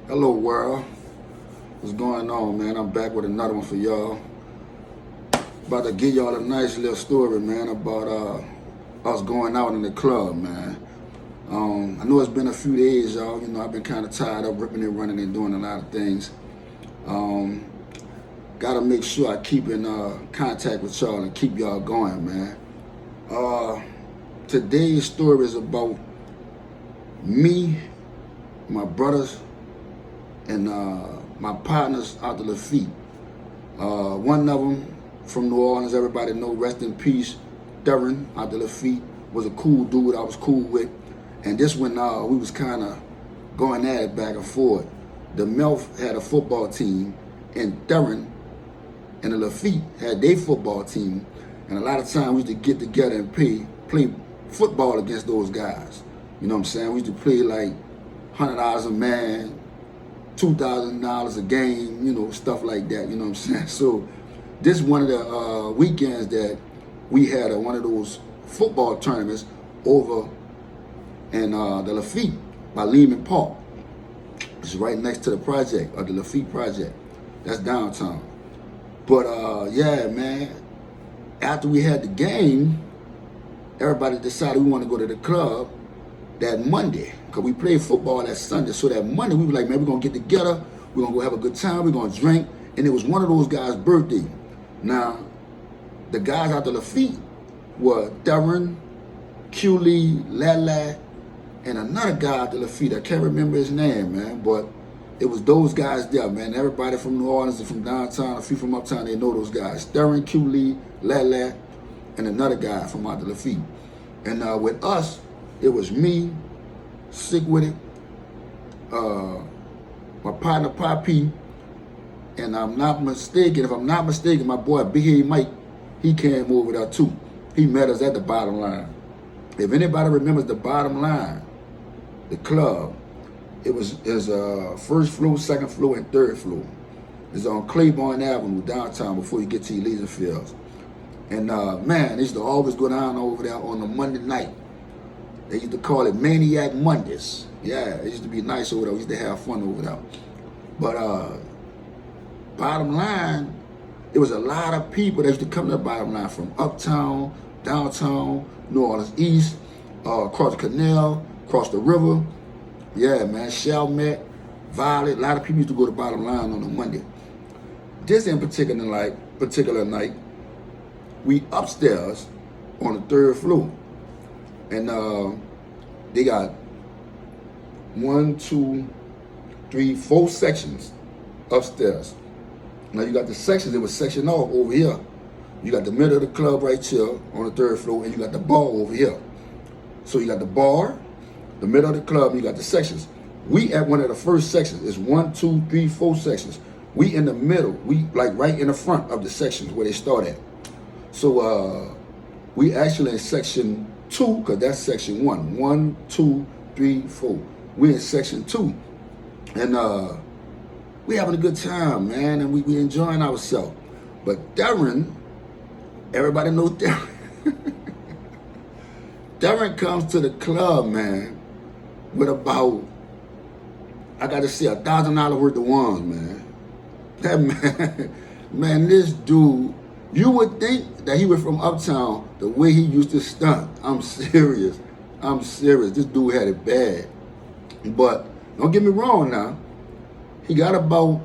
Hello world, what's going on, man? I'm back with another one for y'all. About to give y'all a nice little story, man, about us going out in the club, man. I know it's been a few days, y'all. You know, I've been kind of tired of ripping and running and doing a lot of things. Gotta make sure I keep in contact with y'all and keep y'all going, man. Today's story is about me, my brothers, and my partners out of Lafitte. One of them from New Orleans, everybody know, rest in peace, Theron out of Lafitte, was a cool dude I was cool with. And this when we was kind of going at it back and forth. The Melph had a football team, and Theron and the Lafitte had their football team. And a lot of times we used to get together and play football against those guys. You know what I'm saying? We used to play like $100 a man, $2,000 a game, you know, stuff like that, you know what I'm saying? So this one of the weekends that we had one of those football tournaments over in the Lafitte by Lehman Park. It's right next to the project, or the Lafitte project. That's downtown. But yeah, man, after we had the game, everybody decided we want to go to the club that Monday, because we played football that Sunday. So that Monday, we were like, man, we're going to get together. We're going to go have a good time. We're going to drink. And it was one of those guys' birthday. Now, the guys out the Lafitte were Theron, Q-Lee, Lala, and another guy out the Lafitte. I can't remember his name, man. But it was those guys there, man. Everybody from New Orleans and from downtown, a few from uptown, they know those guys. Theron, Q-Lee, Lala, and another guy from out the Lafitte. And with us, it was me, sic-wit-it, my partner Poppy, and if I'm not mistaken, my boy Big Head Mike, he came over there too. He met us at the Bottom Line. If anybody remembers the Bottom Line, the club, it was first floor, second floor, and third floor. It's on Claiborne Avenue, downtown, before you get to Elysian Fields. And man, they used to always go down over there on a Monday night. They used to call it Maniac Mondays. Yeah, it used to be nice over there. We used to have fun over there. But Bottom Line, there was a lot of people that used to come to the Bottom Line from uptown, downtown, New Orleans East, across the canal, across the river. Yeah, man, Chalmette, Violet. A lot of people used to go to Bottom Line on a Monday. This in particular night, we upstairs on the third floor. And they got 1, 2, 3, 4 sections upstairs. Now you got the sections, it was sectioned off over here. You got the middle of the club right here on the third floor, and you got the bar over here. So you got the bar, the middle of the club, and you got the sections. We at one of the first sections. It's 1, 2, 3, 4 sections. We in the middle. We like right in the front of the sections where they start at. So we actually in section 2, because that's section 1. 1, 2, 3, 4. We're in section 2. And we having a good time, man, and we enjoying ourselves. But Theron, everybody knows Theron. Theron comes to the club, man, with about, I got to say, $1,000 worth of ones, man. That man, this dude, you would think that he was from uptown the way he used to stunt. I'm serious. This dude had it bad. But don't get me wrong now. He got about,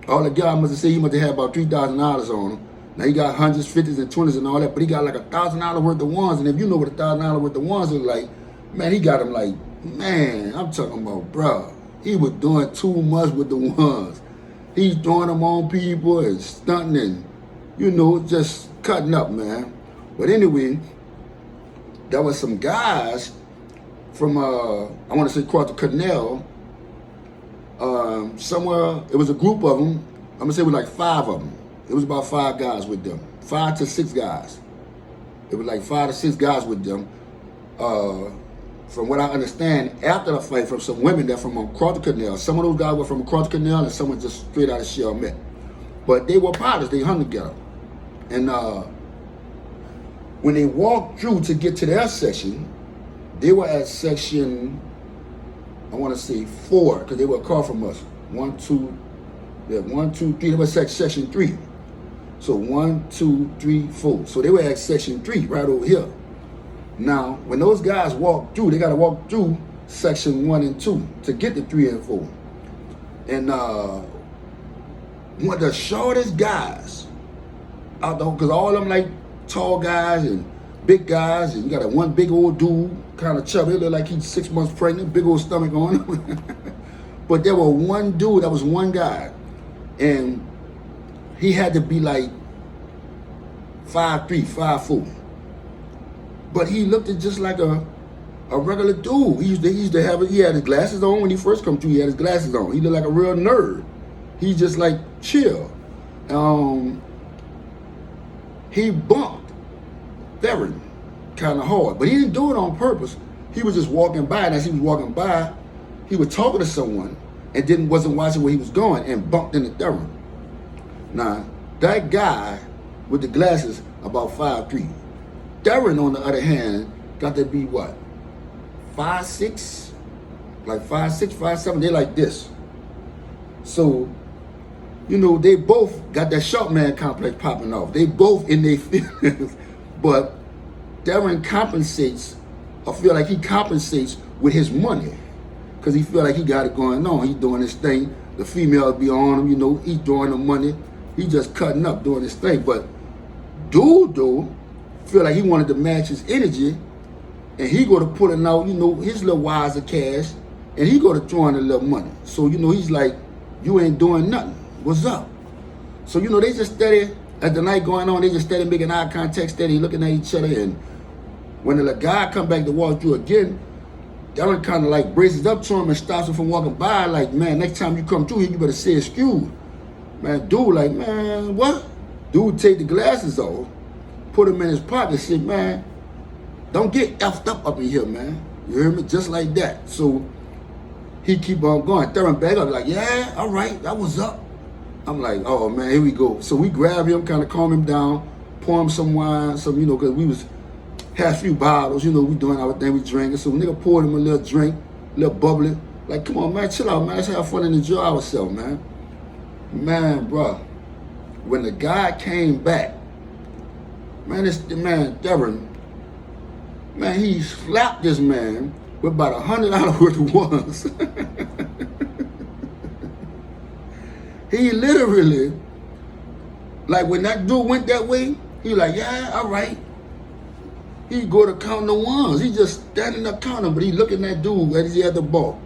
all the guy must have said he must have had about $3,000 on him. Now he got hundreds, 50s, and 20s and all that, but he got like $1,000 worth of ones. And if you know what $1,000 worth of ones is like, man, he got them like, man, I'm talking about, bruh. He was doing too much with the ones. He's throwing them on people and stunting and, you know, just cutting up, man. But anyway, there was some guys from, I want to say across the canal, somewhere, it was a group of them. I'm going to say it was like 5 of them. It was about 5 guys with them. 5 to 6 guys. It was like 5 to 6 guys with them. From what I understand, after the fight, from some women that from across the canal. Some of those guys were from across the canal and some were just straight out of Chalmette. But they were partners. They hung together. And when they walked through to get to their section, they were at section, I want to say 4, because they were across from us. 1, 2, yeah, 1, 2, 3. They were at section 3. So 1, 2, 3, 4. So they were at section 3 right over here. Now, when those guys walk through, they got to walk through section 1 and 2 to get to 3 and 4. And one of the shortest guys out there, because all of them like tall guys and big guys, and you got that one big old dude, kind of chubby, look like he's 6 months pregnant, big old stomach on him. But there was one dude, that was one guy, and he had to be like 5'3", 5'4". But he looked just like a regular dude. He used to have, he had his glasses on when he first come through. He had his glasses on. He looked like a real nerd. He just like chill. He bumped Theron kind of hard, but he didn't do it on purpose. He was just walking by, and as he was walking by, he was talking to someone and wasn't watching where he was going and bumped into Theron. Now, that guy with the glasses, about 5'3". Theron, on the other hand, got to be what? 5'6", like 5'6", 5'7". They like this. So, you know, they both got that short man complex popping off. They both in their feelings, but Theron compensates, I feel like he compensates with his money, because he feel like he got it going on. He's doing his thing. The females be on him, you know, he's throwing the money. He just cutting up, doing his thing. But dude, though, feel like he wanted to match his energy, and he go to pulling out, you know, his little wires of cash, and he go to throwing a little money. So, you know, he's like, you ain't doing nothing. What's up? So, you know, they just steady, as the night going on, they just steady making eye contact, steady looking at each other. And when the guy come back to walk through again, Theron kind of like braces up to him and stops him from walking by, like, man, next time you come through here, you better say excuse. Man, dude, like, man, what? Dude take the glasses off, put them in his pocket, said, man, don't get effed up in here, man. You hear me? Just like that. So he keep on going. Theron back up, like, yeah, all right, that was up. I'm like, oh, man, here we go. So we grab him, kind of calm him down, pour him some wine, some, you know, because had a few bottles, you know, we doing our thing, we drinking. So nigga poured him a little drink, a little bubbly. Like, come on, man, chill out, man. Let's have fun and enjoy ourselves, man. Man, bro, when the guy came back, man, Theron, man, he slapped this man with about $100 worth of ones. He literally, like when that dude went that way, he like, yeah, all right. He go to count the ones. He just standing up counting, but he looking at dude as he had the ball.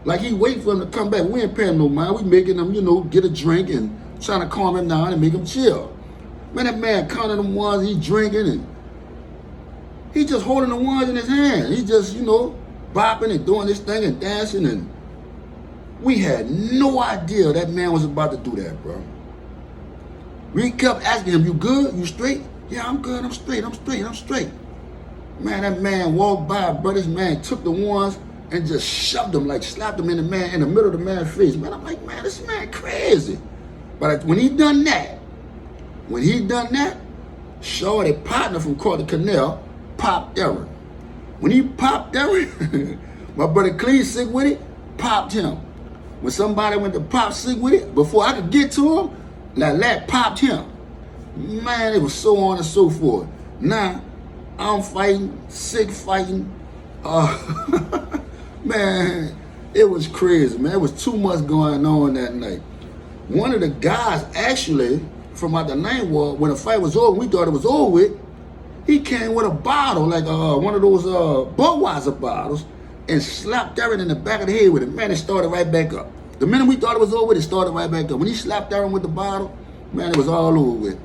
Like he wait for him to come back. We ain't paying no mind. We making him, you know, get a drink and trying to calm him down and make him chill. Man, that man counting them ones, he drinking and he just holding the ones in his hand. He just, you know, bopping and doing this thing and dancing, and we had no idea that man was about to do that, bro. We kept asking him, you good? You straight? Yeah, I'm good. I'm straight. I'm straight. I'm straight. Man, that man walked by, bro. This man took the ones and just shoved them, like slapped them in the middle of the man's face. Man, I'm like, man, this man crazy. But when he done that, Shorty partner from Carter Canal popped Theron. When he popped Theron, my brother Clee sic-wit-it popped him. When somebody went to pop sic-wit-it, before I could get to him, Lafitte popped him. Man, it was so on and so forth. Now, I'm fighting, sick fighting. Man, it was crazy, man. It was too much going on that night. One of the guys actually, from out the night war, when the fight was over, we thought it was over with, he came with a bottle, like one of those Budweiser bottles, and slapped Theron in the back of the head with it. Man, it started right back up. The minute we thought it was over with, it started right back up. When he slapped Theron with the bottle, man, it was all over with.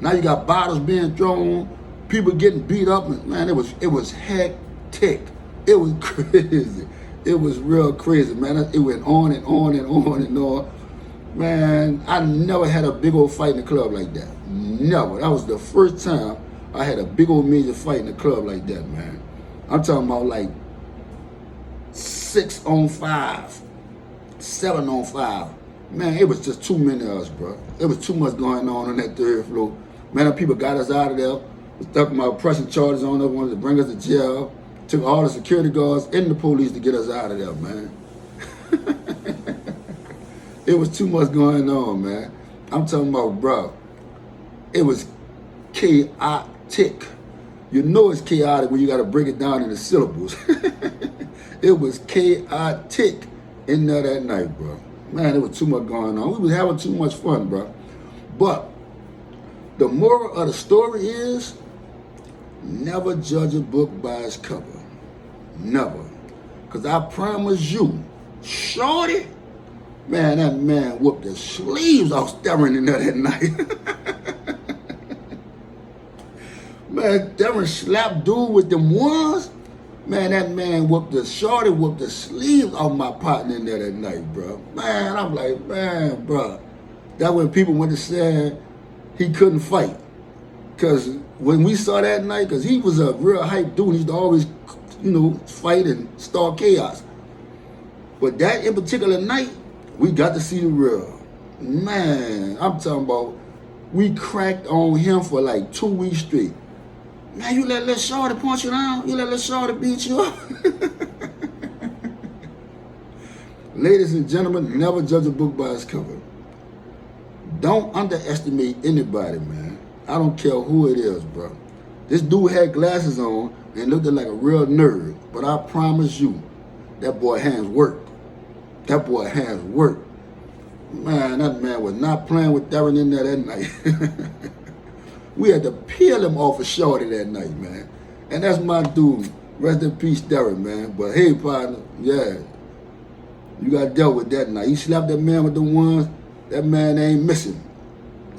Now you got bottles being thrown, people getting beat up. Man, it was hectic. It was crazy. It was real crazy, man. It went on and on and on and on. Man, I never had a big old fight in the club like that. Never. That was the first time I had a big old major fight in the club like that, man. I'm talking about like 6 on 5, 7 on 5. Man, it was just too many of us, bro. There was too much going on that 3rd floor. Man, the people got us out of there. Was stuck my pressing charges on us, wanted to bring us to jail. Took all the security guards and the police to get us out of there, man. It was too much going on, man. I'm talking about, bro. It was chaotic. You know it's chaotic when you got to break it down into syllables. It was chaotic in there that night, bro. Man, there was too much going on. We was having too much fun, bro. But the moral of the story is never judge a book by its cover. Never. Because I promise you, shorty, man, that man whooped the sleeves off Theron in there that night. Man, Theron slapped dude with them ones. Man, that man whooped the sleeves off my partner in there that night, bro. Man, I'm like, man, bro. That when people went to say he couldn't fight. Because when we saw that night, because he was a real hype dude, he used to always, fight and start chaos. But that in particular night, we got to see the real. Man, I'm talking about, we cracked on him for like 2 weeks straight. Man, you let little shorty punch you down? You let little shorty beat you up? Ladies and gentlemen, never judge a book by its cover. Don't underestimate anybody, man. I don't care who it is, bro. This dude had glasses on and looked like a real nerd. But I promise you, that boy hands work. That boy hands work. Man, that man was not playing with Theron in there that night. We had to peel him off of shorty that night, man. And that's my dude. Rest in peace, Theron, man. But hey, partner, yeah, you got dealt with that night. You slapped that man with the ones, that man ain't missing.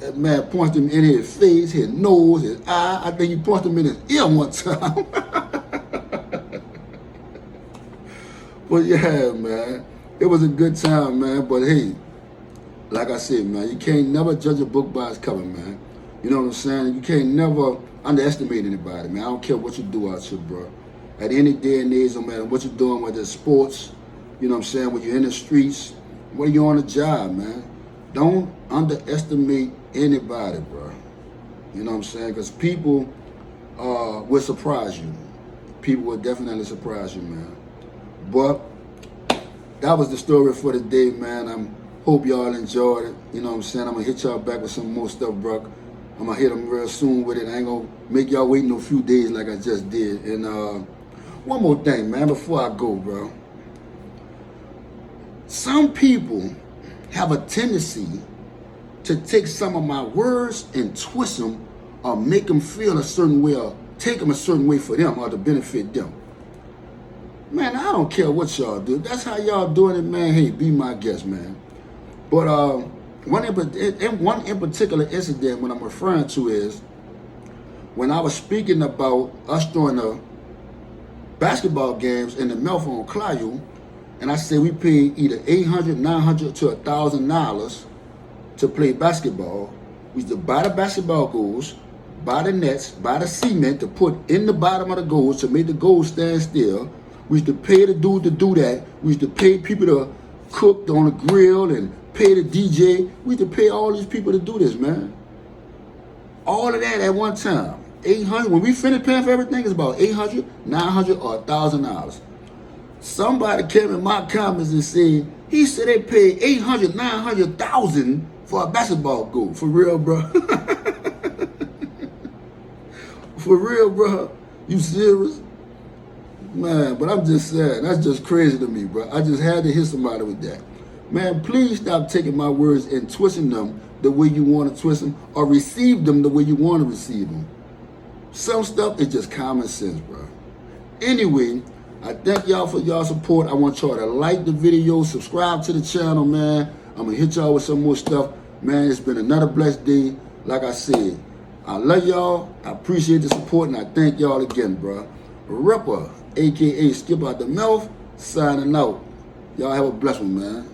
That man punched him in his face, his nose, his eye. I think he punched him in his ear one time. But yeah, man, it was a good time, man. But hey, like I said, man, you can't never judge a book by its cover, man. You know what I'm saying? You can't never underestimate anybody, man. I don't care what you do out here, bro. At any day and age, no matter what you're doing, whether it's sports, you know what I'm saying, when you're in the streets, whether you're on a job, man. Don't underestimate anybody, bro. You know what I'm saying? Because people will surprise you. People will definitely surprise you, man. But that was the story for the day, man. I hope y'all enjoyed it. You know what I'm saying? I'm going to hit y'all back with some more stuff, bro. I'm going to hit them real soon with it. I ain't going to make y'all wait no few days like I just did. And one more thing, man, before I go, bro. Some people have a tendency to take some of my words and twist them or make them feel a certain way or take them a certain way for them or to benefit them. Man, I don't care what y'all do. That's how y'all doing it, man. Hey, be my guest, man. But one in particular incident when I'm referring to is when I was speaking about us during the basketball games in the Melph on Clio, and I said we paid either $800, $900 to $1,000 to play basketball. We used to buy the basketball goals, buy the nets, buy the cement to put in the bottom of the goals to make the goals stand still. We used to pay the dude to do that. We used to pay people to cook on the grill and pay the DJ. We used to pay all these people to do this, man. All of that at one time. $800. When we finished paying for everything, it's about $800, $900, or $1,000. Somebody came in my comments and said, he said they paid $800, $900,000 for a basketball goal. For real, bro? For real, bro? You serious? Man, but I'm just saying, that's just crazy to me, bro. I just had to hit somebody with that. Man, please stop taking my words and twisting them the way you want to twist them or receive them the way you want to receive them. Some stuff is just common sense, bro. Anyway, I thank y'all for y'all support. I want y'all to like the video, subscribe to the channel, man. I'm going to hit y'all with some more stuff. Man, it's been another blessed day. Like I said, I love y'all. I appreciate the support, and I thank y'all again, bro. Rippa, a.k.a. Skipp out the Melph, signing out. Y'all have a blessed one, man.